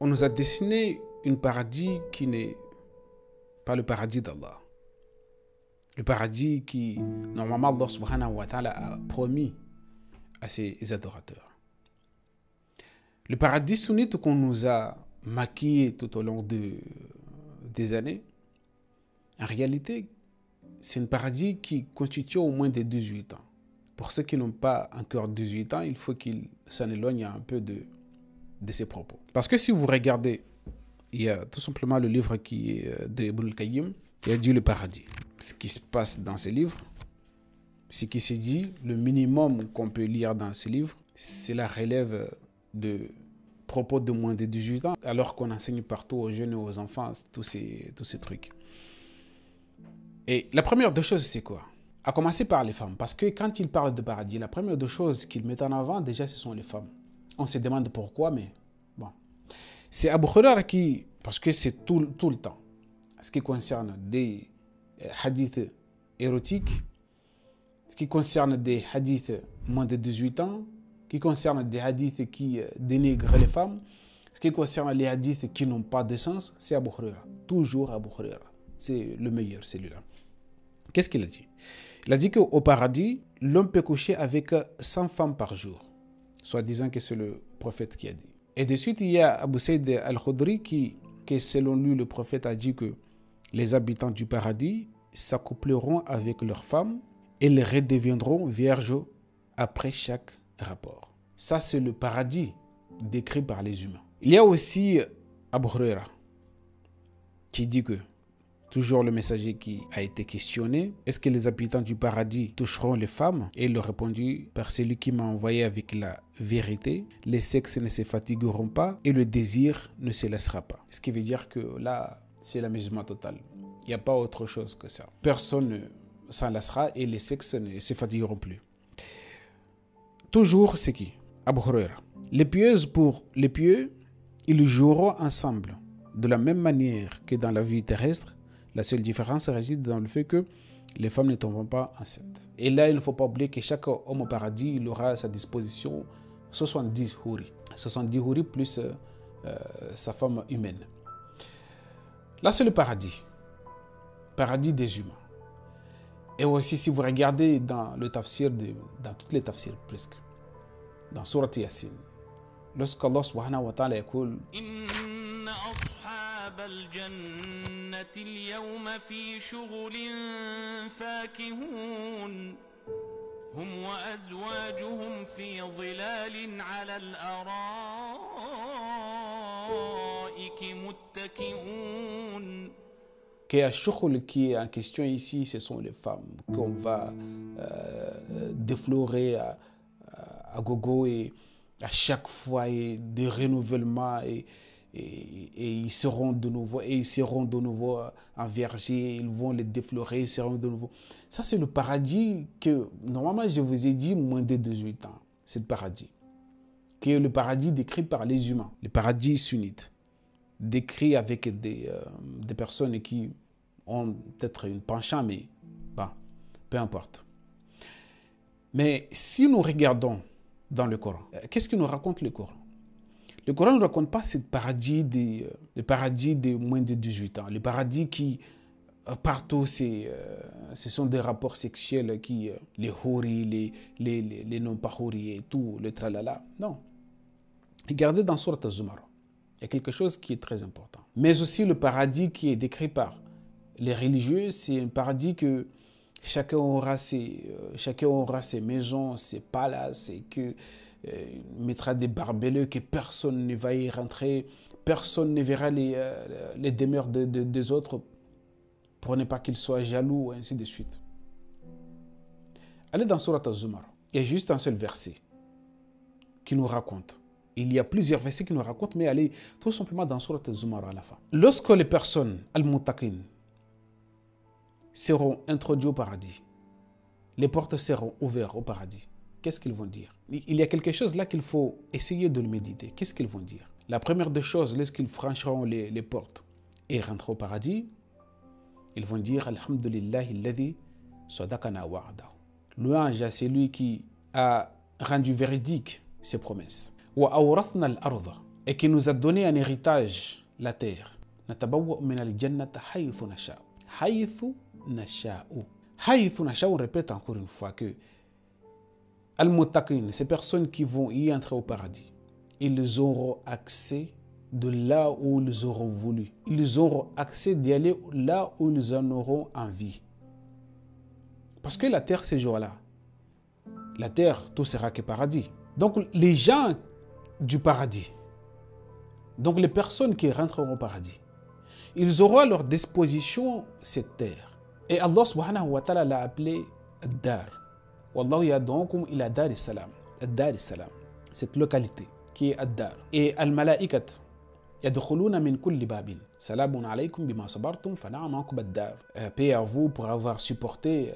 On nous a dessiné un paradis qui n'est pas le paradis d'Allah. Le paradis qui, normalement, Allah subhanahu wa ta'ala a promis à ses adorateurs. Le paradis sunnite qu'on nous a maquillé tout au long des années, en réalité, c'est un paradis qui constitue au moins de 18 ans. Pour ceux qui n'ont pas encore 18 ans, il faut qu'ils s'en éloignent un peu de ces propos. Parce que si vous regardez, il y a tout simplement le livre qui est de Ibn al-Qayyim, qui a dit le paradis. Ce qui se passe dans ce livre, ce qui s'est dit, le minimum qu'on peut lire dans ce livre, cela relève de propos de moins de 18 ans, alors qu'on enseigne partout aux jeunes et aux enfants tous ces trucs. Et la première des choses, c'est quoi? À commencer par les femmes. Parce que quand ils parlent de paradis, la première des choses qu'ils mettent en avant, déjà, ce sont les femmes. On se demande pourquoi, mais bon. C'est Abu Huraira qui, parce que c'est tout le temps, ce qui concerne des hadiths érotiques, ce qui concerne des hadiths moins de 18 ans, ce qui concerne des hadiths qui dénigrent les femmes, ce qui concerne les hadiths qui n'ont pas de sens, c'est Abu Huraira. Toujours Abu Huraira. C'est le meilleur, celui-là. Qu'est-ce qu'il a dit? Il a dit qu'au paradis, l'homme peut coucher avec 100 femmes par jour. Soit disant que c'est le prophète qui a dit. Et de suite, il y a Abu Saïd al-Khudri qui, selon lui, le prophète a dit que les habitants du paradis s'accoupleront avec leurs femmes et les redeviendront vierges après chaque rapport. Ça, c'est le paradis décrit par les humains. Il y a aussi Abu Huraira qui dit que, toujours le messager qui a été questionné, est-ce que les habitants du paradis toucheront les femmes? Et il a répondu, par celui qui m'a envoyé avec la vérité, les sexes ne se fatigueront pas et le désir ne se laissera pas. Ce qui veut dire que là, c'est l'amusement total. Il n'y a pas autre chose que ça. Personne ne s'en lassera et les sexes ne se fatigueront plus. Toujours, c'est qui? Abu Huraira. Les pieuses pour les pieux, ils joueront ensemble. De la même manière que dans la vie terrestre, la seule différence réside dans le fait que les femmes ne tomberont pas enceintes. Et là, il ne faut pas oublier que chaque homme au paradis, il aura à sa disposition 70 houris. 70 houris plus sa femme humaine. Là, c'est le paradis. Paradis des humains. Et aussi, si vous regardez dans le tafsir, dans toutes les tafsirs presque, dans Surat Yasin, lorsqu'Allah subhanahu wa ta'ala écoule الجنة اليوم في شغل فاكهون هم وأزواجهم في ظلال على الأرائك متكئون. Al-Shukhl qui est en question ici, ce sont les femmes qu'on va déflorer à gogo et à chaque fois et de renouvellement et ils seront de nouveau en verger, ils vont les déflorer, ils seront de nouveau. Ça, c'est le paradis que, normalement, je vous ai dit, moins de 18 ans, c'est le paradis. Qui est le paradis décrit par les humains, le paradis sunnite, décrit avec des personnes qui ont peut-être une penchant, mais bon, peu importe. Mais si nous regardons dans le Coran, qu'est-ce que nous raconte le Coran? Le Coran ne raconte pas ce paradis le paradis de moins de 18 ans. Le paradis qui, partout, ce sont des rapports sexuels qui, les houris, les non-pas houris et tout, le tralala. Non. Regardez dans Surat Az-Zumar. Il y a quelque chose qui est très important. Mais aussi le paradis qui est décrit par les religieux, c'est un paradis que chacun aura ses maisons, ses palaces et que mettra des barbelés, que personne ne va y rentrer, personne ne verra les demeures des autres pour ne pas qu'ils soient jaloux, et ainsi de suite. Allez dans Surat Az-Zumar, il y a juste un seul verset qui nous raconte. Il y a plusieurs versets qui nous racontent, mais allez tout simplement dans Surat Az-Zumar à la fin. Lorsque les personnes al-muttaqin seront introduits au paradis, les portes seront ouvertes au paradis. Qu'est-ce qu'ils vont dire? Il y a quelque chose là qu'il faut essayer de le méditer. Qu'est-ce qu'ils vont dire? La première des choses, lorsqu'ils franchiront les portes et rentreront au paradis, ils vont dire Alhamdulillahi alladhi sadaqana wa'adahu. Louange à celui qui a rendu véridique ses promesses. Et qui nous a donné un héritage, la terre. On répète encore une fois que Al-Muttaqin, ces personnes qui vont y entrer au paradis, ils auront accès de là où ils auront voulu. Ils auront accès d'y aller là où ils en auront envie. Parce que la terre, ces jours-là, la terre, tout sera que paradis. Donc, les gens du paradis, donc les personnes qui rentreront au paradis, ils auront à leur disposition cette terre. Et Allah subhanahu wa ta'ala l'a appelé Ad-Dar. Wallahu yad'ukum ila Dar salam. Ad-Dar salam. Cette localité qui est Ad-Dar. Et Al-Mala'ikat yadkhuluna min kulli babin. Salamun alaykum bima sabartum fa na'ma uqba ad-dar. Paix à vous pour avoir supporté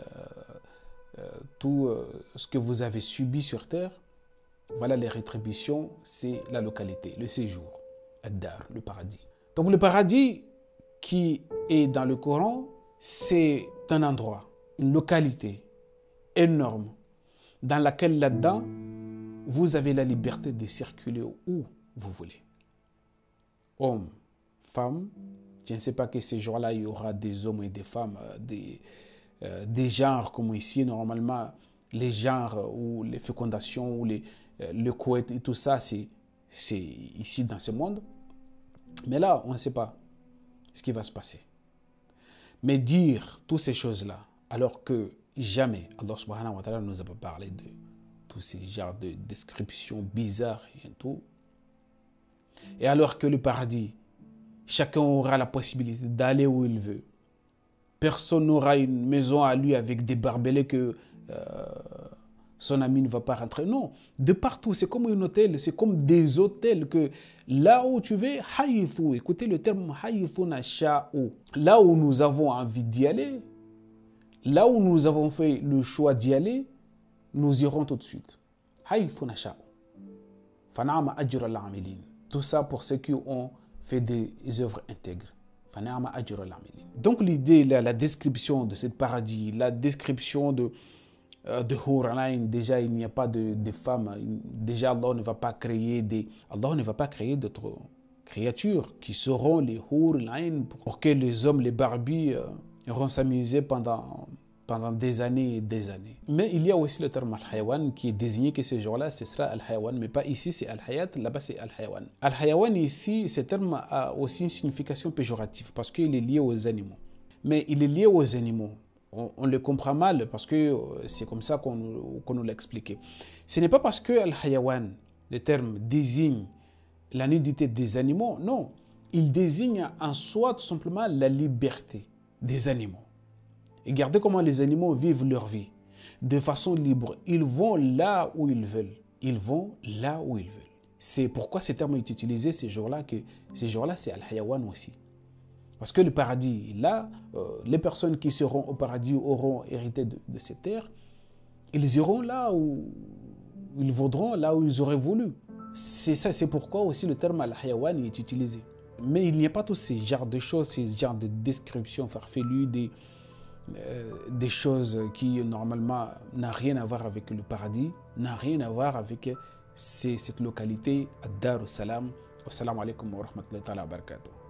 tout ce que vous avez subi sur terre. Voilà les rétributions, c'est la localité, le séjour. Ad-Dar, le paradis. Donc le paradis qui est dans le Coran, c'est un endroit, une localité énorme dans laquelle là-dedans, vous avez la liberté de circuler où vous voulez. Hommes, femmes, je ne sais pas que ces jours-là, il y aura des hommes et des femmes, des genres comme ici, normalement, les genres ou les fécondations ou le Koweït et tout ça, c'est ici dans ce monde. Mais là, on ne sait pas ce qui va se passer. Mais dire toutes ces choses-là, alors que jamais Allah subhanahu wa ta'ala nous a pas parlé de tous ces genres de descriptions bizarres et tout. Et alors que le paradis, chacun aura la possibilité d'aller où il veut. Personne n'aura une maison à lui avec des barbelés que son ami ne va pas rentrer. Non, de partout, c'est comme un hôtel, c'est comme des hôtels que là où tu veux, haythu, écoutez le terme haythu nasha'u, là où nous avons envie d'y aller, là où nous avons fait le choix d'y aller, nous irons tout de suite. Haythu nasha'u. Fana'ama ajra al-amilin. Tout ça pour ceux qui ont fait des œuvres intègres. Fana'ama ajra al-amilin. Donc l'idée, la description de ce paradis, la description de Hur Ain, déjà il n'y a pas de femmes, déjà Allah ne va pas créer d'autres créatures qui seront les Hur Ain pour que les hommes, les Barbies iront s'amuser pendant des années et des années. Mais il y a aussi le terme Al-Hayawan qui est désigné que ce jour-là, ce sera Al-Hayawan, mais pas ici, c'est Al-Hayat, là-bas c'est Al-Hayawan. Al-Hayawan ici, ce terme a aussi une signification péjorative parce qu'il est lié aux animaux. Mais il est lié aux animaux. On le comprend mal parce que c'est comme ça qu'on nous l'a expliqué. Ce n'est pas parce que Al-Hayawan, le terme, désigne la nudité des animaux, non. Il désigne en soi tout simplement la liberté des animaux. Et regardez comment les animaux vivent leur vie de façon libre. Ils vont là où ils veulent. Ils vont là où ils veulent. C'est pourquoi ce terme est utilisé ces jours-là, que ces jours-là, c'est Al-Hayawan aussi. Parce que le paradis, là, les personnes qui seront au paradis auront hérité de cette terre. Ils iront là où ils voudront, là où ils auraient voulu. C'est ça, c'est pourquoi aussi le terme Al-Hayawan est utilisé. Mais il n'y a pas tous ces genres de choses, ces genres de descriptions farfelues, des choses qui normalement n'ont rien à voir avec le paradis, n'ont rien à voir avec cette localité, Ad-Dar salam. Wassalamu alaikum wa rahmatullahi wa barakatuh.